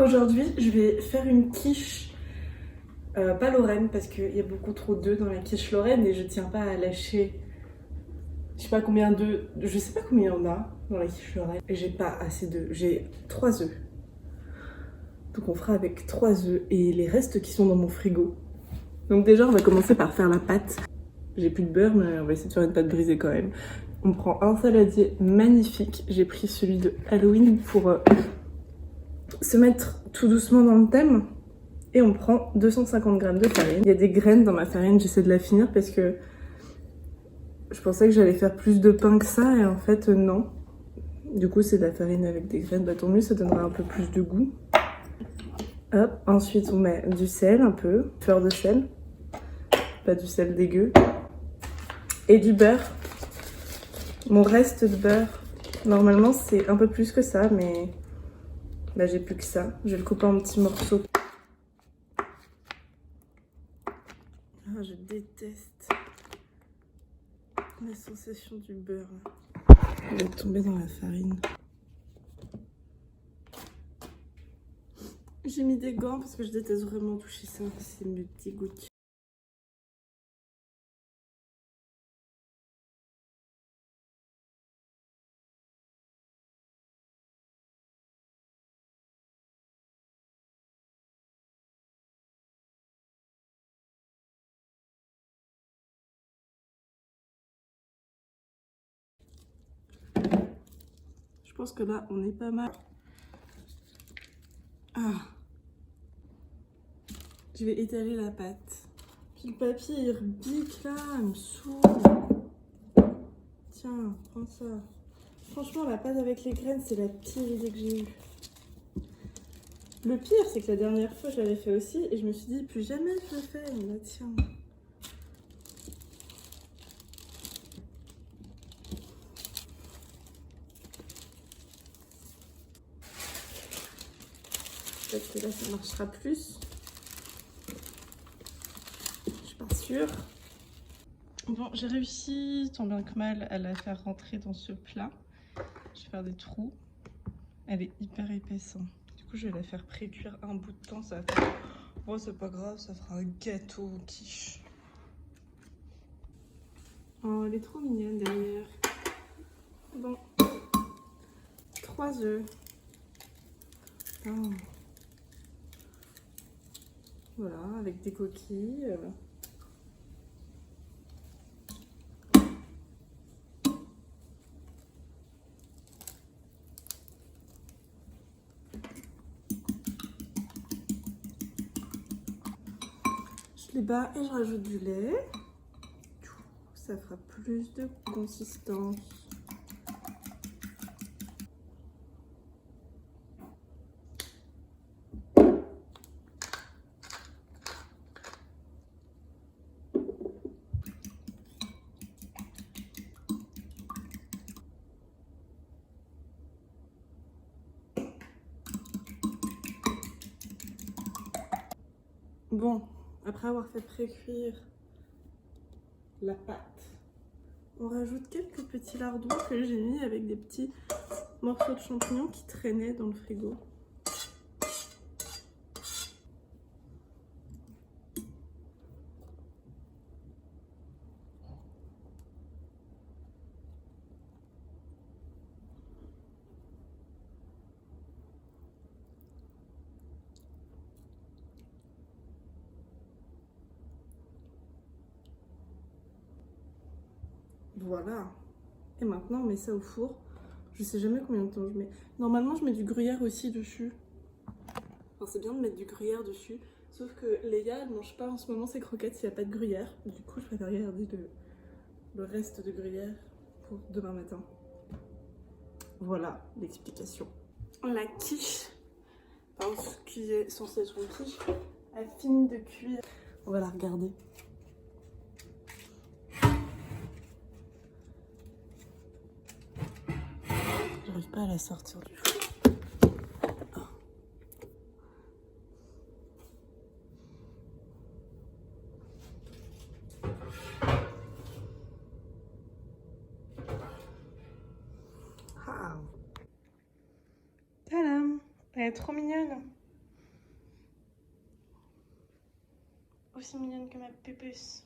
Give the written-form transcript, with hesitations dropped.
Aujourd'hui, je vais faire une quiche, pas Lorraine, parce qu'il y a beaucoup trop d'œufs dans la quiche Lorraine et je tiens pas à lâcher. Je sais pas combien d'œufs, je sais pas combien il y en a dans la quiche Lorraine. Et j'ai pas assez d'œufs, j'ai 3 œufs. Donc on fera avec 3 œufs et les restes qui sont dans mon frigo. Donc déjà, on va commencer par faire la pâte. J'ai plus de beurre, mais on va essayer de faire une pâte brisée quand même. On prend un saladier magnifique. J'ai pris celui de Halloween pour se mettre tout doucement dans le thème. Et on prend 250 g de farine. Il y a des graines dans ma farine, j'essaie de la finir parce que je pensais que j'allais faire plus de pain que ça et en fait non. Du coup c'est de la farine avec des graines, bah tant mieux, ça donnera un peu plus de goût. Hop, ensuite on met du sel un peu, fleur de sel, pas du sel dégueu. Et du beurre. Mon reste de beurre, normalement c'est un peu plus que ça mais bah, j'ai plus que ça. Je vais le couper en petits morceaux. Ah, je déteste la sensation du beurre. Il va tomber dans la farine. J'ai mis des gants parce que je déteste vraiment toucher ça. Ça me dégoûte. Je pense que là, on est pas mal. Ah. Je vais étaler la pâte. Puis le papier, il rebique là, il me saoule. Tiens, prends ça. Franchement, la pâte avec les graines, c'est la pire idée que j'ai eue. Le pire, c'est que la dernière fois, je l'avais fait aussi et je me suis dit, plus jamais je le fais. Mais là, tiens. Peut-être que là, ça marchera plus. Je suis pas sûre. Bon, j'ai réussi, tant bien que mal, à la faire rentrer dans ce plat. Je vais faire des trous. Elle est hyper épaisse. Hein. Du coup, je vais la faire pré-cuire un bout de temps. Ça va faire... Bon, c'est pas grave, ça fera un gâteau au quiche. Oh, elle est trop mignonne derrière. Bon. 3 œufs. Oh. Voilà, avec des coquilles. Je les bats et je rajoute du lait. Ça fera plus de consistance. Bon, après avoir fait pré-cuire la pâte, on rajoute quelques petits lardons que j'ai mis avec des petits morceaux de champignons qui traînaient dans le frigo. Voilà. Et maintenant, on met ça au four. Je sais jamais combien de temps je mets. Normalement, je mets du gruyère aussi dessus. Enfin, c'est bien de mettre du gruyère dessus. Sauf que Léa, elle mange pas en ce moment ses croquettes s'il n'y a pas de gruyère. Du coup, je préfère garder le reste de gruyère pour demain matin. Voilà l'explication. La quiche, enfin, ce qui est censé être une quiche, a fini de cuire. On va la regarder. J'arrive pas à la sortir du four. Ah. Tadam! Elle est trop mignonne. aussi mignonne que ma pépus.